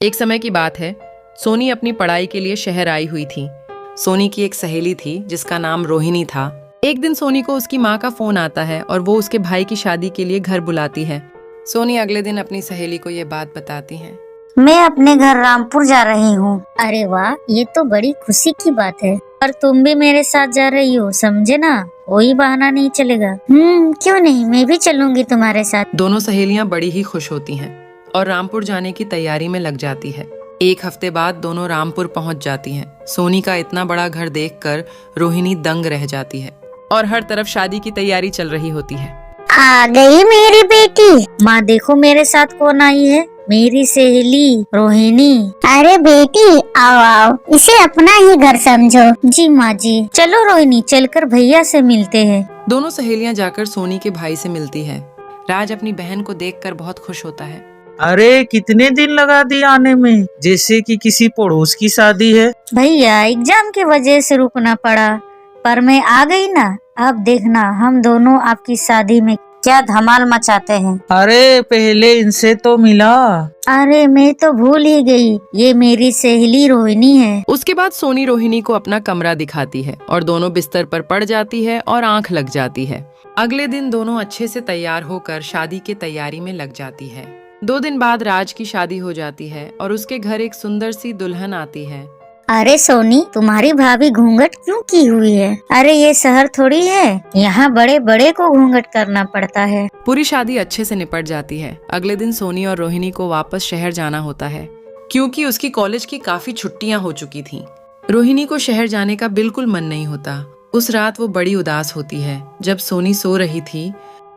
एक समय की बात है, सोनी अपनी पढ़ाई के लिए शहर आई हुई थी। सोनी की एक सहेली थी जिसका नाम रोहिणी था। एक दिन सोनी को उसकी माँ का फोन आता है और वो उसके भाई की शादी के लिए घर बुलाती है। सोनी अगले दिन अपनी सहेली को ये बात बताती है। मैं अपने घर रामपुर जा रही हूँ। अरे वाह, ये तो बड़ी खुशी की बात है। पर तुम भी मेरे साथ जा रही हो, समझे ना? कोई बहाना नहीं चलेगा। क्यों नहीं, मैं भी चलूंगी तुम्हारे साथ। दोनों सहेलियां बड़ी ही खुश होती हैं और रामपुर जाने की तैयारी में लग जाती है। एक हफ्ते बाद दोनों रामपुर पहुंच जाती हैं। सोनी का इतना बड़ा घर देखकर रोहिणी दंग रह जाती है और हर तरफ शादी की तैयारी चल रही होती है। आ गई मेरी बेटी। माँ देखो मेरे साथ कौन आई है, मेरी सहेली रोहिणी। अरे बेटी, आओ आओ, इसे अपना ही घर समझो। जी माँ जी। चलो रोहिणी, चलकर भैया से मिलते हैं। दोनों सहेलियां जाकर सोनी के भाई से मिलती है। राज अपनी बहन को देखकर बहुत खुश होता है। अरे कितने दिन लगा दिए आने में, जैसे कि किसी पड़ोस की शादी है। भैया, एग्जाम की वजह से रुकना पड़ा, पर मैं आ गई ना। अब देखना हम दोनों आपकी शादी में क्या धमाल मचाते हैं। अरे पहले इनसे तो मिला। अरे मैं तो भूल ही गई, ये मेरी सहेली रोहिणी है। उसके बाद सोनी रोहिणी को अपना कमरा दिखाती है और दोनों बिस्तर पर पड़ जाती है और आंख लग जाती है। अगले दिन दोनों अच्छे से तैयार होकर शादी की तैयारी में लग जाती है। 2 दिन बाद राज की शादी हो जाती है और उसके घर एक सुंदर सी दुल्हन आती है। अरे सोनी, तुम्हारी भाभी घूंघट क्यों की हुई है? अरे ये शहर थोड़ी है, यहाँ बड़े बड़े को घूंघट करना पड़ता है। पूरी शादी अच्छे से निपट जाती है। अगले दिन सोनी और रोहिणी को वापस शहर जाना होता है क्योंकि उसकी कॉलेज की काफी छुट्टियां हो चुकी थीं। रोहिणी को शहर जाने का बिल्कुल मन नहीं होता। उस रात वो बड़ी उदास होती है। जब सोनी सो रही थी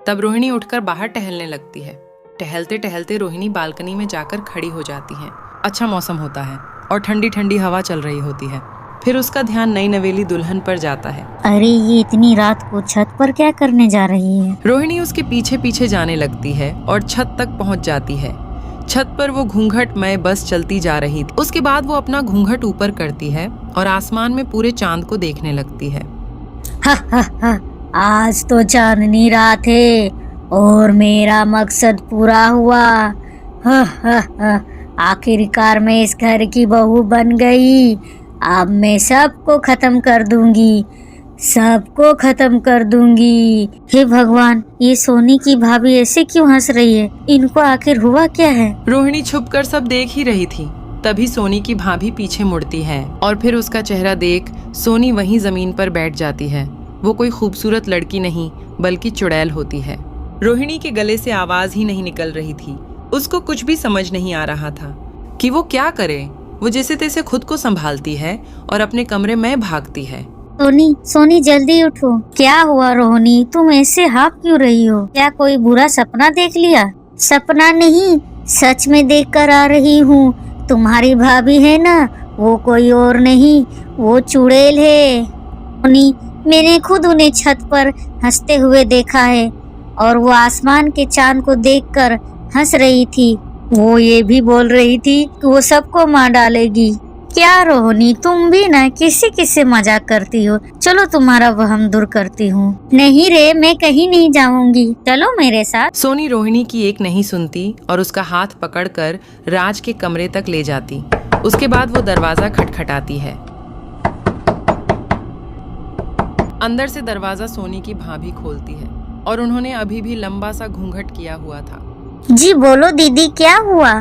तब रोहिणी उठकर बाहर टहलने लगती है। टहलते टहलते रोहिणी बालकनी में जाकर खड़ी हो जाती है। अच्छा मौसम होता है और ठंडी ठंडी हवा चल रही होती है। फिर उसका ध्यान नई नवेली दुल्हन पर जाता है। अरे ये इतनी रात को छत पर क्या करने जा रही है? रोहिणी उसके पीछे पीछे जाने लगती है और छत तक पहुंच जाती है। छत पर वो घूंघट में बस चलती जा रही थी। उसके बाद वो अपना घूंघट ऊपर करती है और आसमान में पूरे चांद को देखने लगती है। आज तो चांदनी रात है और मेरा मकसद पूरा हुआ। आखिरकार मैं इस घर की बहू बन गई। अब मैं सबको खत्म कर दूंगी, सबको खत्म कर दूंगी। हे भगवान, ये सोनी की भाभी ऐसे क्यों हंस रही है? इनको आखिर हुआ क्या है? रोहिणी छुपकर सब देख ही रही थी। तभी सोनी की भाभी पीछे मुड़ती है और फिर उसका चेहरा देख सोनी वहीं जमीन पर बैठ जाती है। वो कोई खूबसूरत लड़की नहीं बल्कि चुड़ैल होती है। रोहिणी के गले से आवाज ही नहीं निकल रही थी। उसको कुछ भी समझ नहीं आ रहा था कि वो क्या करे। वो जैसे तैसे खुद को संभालती है और अपने कमरे में भागती है। सोनी, सोनी जल्दी उठो। क्या हुआ रोहिणी, तुम ऐसे हाँफ क्यों रही हो? क्या कोई बुरा सपना देख लिया? सपना नहीं, सच में देख कर आ रही हूँ। तुम्हारी भाभी है ना, वो कोई और नहीं, वो चुड़ैल है। सोनी, मैंने खुद उन्हें छत पर हंसते हुए देखा है और वो आसमान के चांद को देखकर हंस रही थी। वो ये भी बोल रही थी कि वो सबको मार डालेगी। क्या रोहिणी, तुम भी ना किसी किसी मजाक करती हो। चलो तुम्हारा वहम दूर करती हूँ। नहीं रे, मैं कहीं नहीं जाऊंगी, चलो मेरे साथ। सोनी रोहिणी की एक नहीं सुनती और उसका हाथ पकड़कर राज के कमरे तक ले जाती। उसके बाद वो दरवाजा खटखटाती है। अंदर से दरवाजा सोनी की भाभी खोलती है और उन्होंने अभी भी लंबा सा घूंघट किया हुआ था। जी बोलो दीदी, क्या हुआ?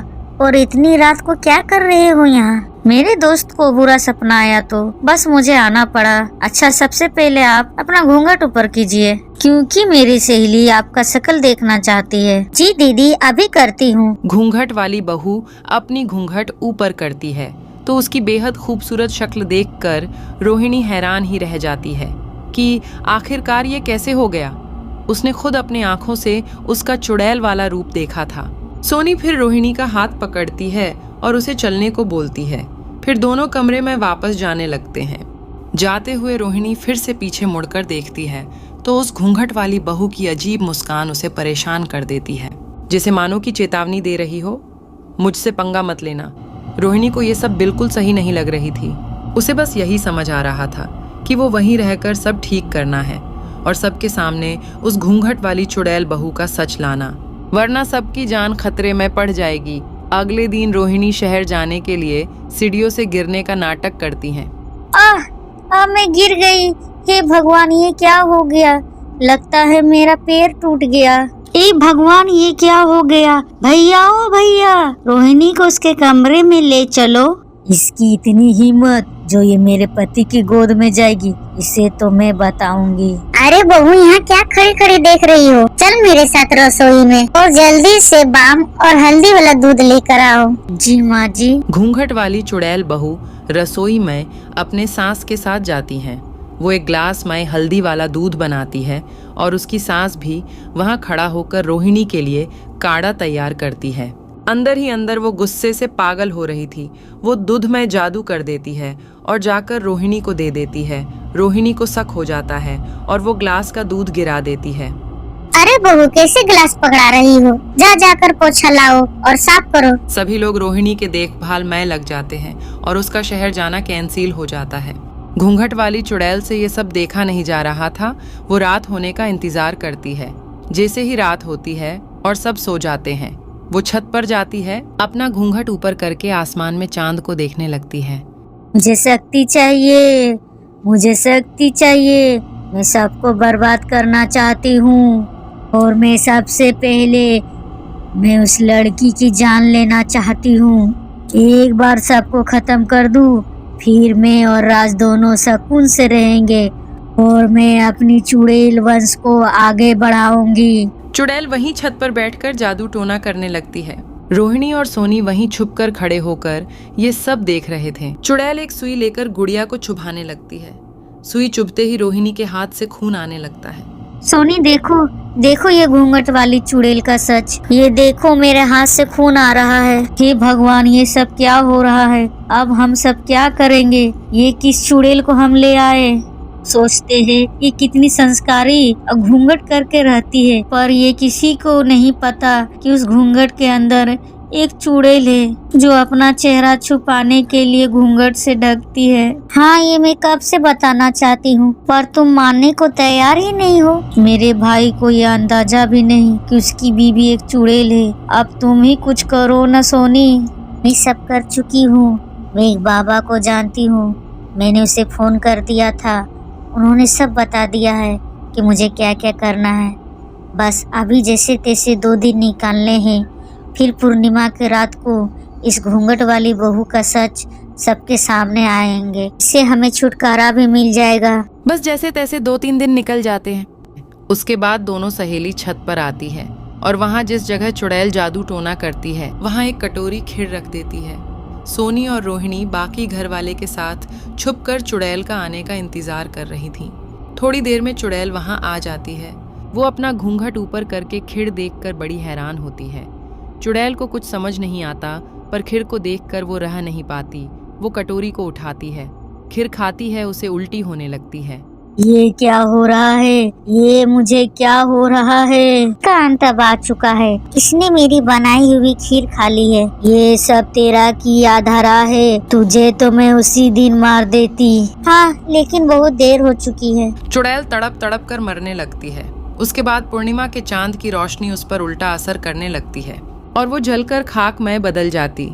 और इतनी रात को क्या कर रहे हो यहाँ? मेरे दोस्त को बुरा सपना आया तो बस मुझे आना पड़ा। अच्छा, सबसे पहले आप अपना घूंघट ऊपर कीजिए क्योंकि मेरी सहेली आपका शक्ल देखना चाहती है। जी दीदी, अभी करती हूँ। घूंघट वाली बहू अपनी घूंघट ऊपर करती है तो उसकी बेहद खूबसूरत शक्ल देखकर रोहिणी हैरान ही रह जाती है कि आखिरकार ये कैसे हो गया। उसने खुद अपनी आंखों से उसका चुड़ैल वाला रूप देखा था। सोनी फिर रोहिणी का हाथ पकड़ती है और उसे चलने को बोलती है। फिर दोनों कमरे में वापस जाने लगते हैं। जाते हुए रोहिणी फिर से पीछे मुड़कर देखती है तो उस घूंघट वाली बहू की अजीब मुस्कान उसे परेशान कर देती है, जैसे मानो की चेतावनी दे रही हो, मुझसे पंगा मत लेना। रोहिणी को ये सब बिल्कुल सही नहीं लग रही थी। उसे बस यही समझ आ रहा था कि वो वहीं रहकर सब ठीक करना है और सबके सामने उस घूंघट वाली चुड़ैल बहू का सच लाना, वरना सबकी जान खतरे में पड़ जाएगी। अगले दिन रोहिणी शहर जाने के लिए सीढ़ियों से गिरने का नाटक करती हैं। मैं गिर गई। हे भगवान, ये क्या हो गया? लगता है मेरा पैर टूट गया। ए भगवान, ये क्या हो गया? भैया, ओ भैया, रोहिणी को उसके कमरे में ले चलो। इसकी इतनी हिम्मत जो ये मेरे पति की गोद में जाएगी, इसे तो मैं बताऊंगी। अरे बहू, यहाँ क्या खड़ी खड़ी देख रही हो? चल मेरे साथ रसोई में और जल्दी से बाम और हल्दी वाला दूध लेकर आओ। जी माँ जी। घूंघट वाली चुड़ैल बहू रसोई में अपने सास के साथ जाती हैं। वो एक ग्लास में हल्दी वाला दूध बनाती है और उसकी सास भी वहाँ खड़ा होकर रोहिणी के लिए काढ़ा तैयार करती है। अंदर ही अंदर वो गुस्से से पागल हो रही थी। वो दूध में जादू कर देती है और जाकर रोहिणी को दे देती है। रोहिणी को शक हो जाता है और वो ग्लास का दूध गिरा देती है। अरे बहू, कैसे गिलास पकड़ा रही हो? जाकर पोछा लाओ और साफ करो। सभी लोग रोहिणी के देखभाल में लग जाते हैं और उसका शहर जाना कैंसिल हो जाता है। घूंघट वाली चुड़ैल से ये सब देखा नहीं जा रहा था। वो रात होने का इंतजार करती है। जैसे ही रात होती है और सब सो जाते हैं, वो छत पर जाती है। अपना घूंघट ऊपर करके आसमान में चांद को देखने लगती है। मुझे शक्ति चाहिए, मुझे शक्ति चाहिए। मैं सबको बर्बाद करना चाहती हूँ और मैं सबसे पहले मैं उस लड़की की जान लेना चाहती हूँ। एक बार सबको खत्म कर दूँ, फिर मैं और राज दोनों सुकून से रहेंगे और मैं अपनी चुड़ैल वंश को आगे बढ़ाऊंगी। चुड़ैल वहीं छत पर बैठकर जादू टोना करने लगती है। रोहिणी और सोनी वहीं छुपकर खड़े होकर ये सब देख रहे थे। चुड़ैल एक सुई लेकर गुड़िया को चुभाने लगती है। सुई चुभते ही रोहिणी के हाथ से खून आने लगता है। सोनी, देखो देखो, ये घूंघट वाली चुड़ैल का सच। ये देखो, मेरे हाथ से खून आ रहा है। हे भगवान, ये सब क्या हो रहा है? अब हम सब क्या करेंगे? ये किस चुड़ैल को हम ले आए? सोचते हैं ये कितनी संस्कारी और घूंघट करके रहती है, पर ये किसी को नहीं पता कि उस घूंघट के अंदर एक चुड़ैल है जो अपना चेहरा छुपाने के लिए घूंघट से ढकती है। हाँ, ये मैं कब से बताना चाहती हूँ, पर तुम मानने को तैयार ही नहीं हो। मेरे भाई को ये अंदाजा भी नहीं कि उसकी बीवी एक चुड़ैल है। अब तुम ही कुछ करो न सोनी। मैं सब कर चुकी हूँ। मैं एक बाबा को जानती हूँ। मैंने उसे फोन कर दिया था। उन्होंने सब बता दिया है कि मुझे क्या क्या करना है। बस अभी जैसे तैसे 2 दिन निकालने हैं, फिर पूर्णिमा के रात को इस घूंघट वाली बहू का सच सबके सामने आएंगे। इससे हमें छुटकारा भी मिल जाएगा। बस जैसे तैसे 2-3 दिन निकल जाते हैं। उसके बाद दोनों सहेली छत पर आती है और वहाँ जिस जगह चुड़ैल जादू टोना करती है वहाँ एक कटोरी खीर रख देती है। सोनी और रोहिणी बाकी घर वाले के साथ छुपकर चुड़ैल का आने का इंतजार कर रही थीं। थोड़ी देर में चुड़ैल वहां आ जाती है। वो अपना घूंघट ऊपर करके खीर देखकर बड़ी हैरान होती है। चुड़ैल को कुछ समझ नहीं आता, पर खीर को देखकर वो रह नहीं पाती। वो कटोरी को उठाती है, खीर खाती है, उसे उल्टी होने लगती है। ये क्या हो रहा है? ये मुझे क्या हो रहा है? का अंत अब आ चुका है। किसने मेरी बनाई हुई खीर खा ली है? ये सब तेरा किया धरा है। तुझे तो मैं उसी दिन मार देती। हाँ, लेकिन बहुत देर हो चुकी है। चुड़ैल तड़प तड़प कर मरने लगती है। उसके बाद पूर्णिमा के चांद की रोशनी उस पर उल्टा असर करने लगती है और वो जलकर खाक में बदल जाती।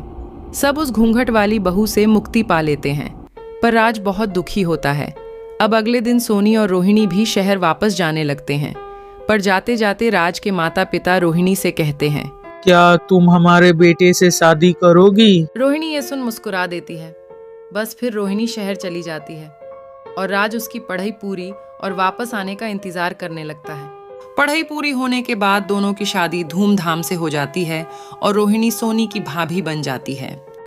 सब उस घूंघट वाली बहू से मुक्ति पा लेते हैं, पर राज बहुत दुखी होता है। अब अगले दिन सोनी और रोहिणी भी शहर वापस जाने लगते हैं, पर जाते जाते राज के माता पिता रोहिणी से कहते हैं, क्या तुम हमारे बेटे से शादी करोगी? रोहिणी ये सुन मुस्कुरा देती है। बस फिर रोहिणी शहर चली जाती है और राज उसकी पढ़ाई पूरी और वापस आने का इंतजार करने लगता है। पढ़ाई पूरी होने के बाद दोनों की शादी धूमधाम से हो जाती है और रोहिणी सोनी की भाभी बन जाती है।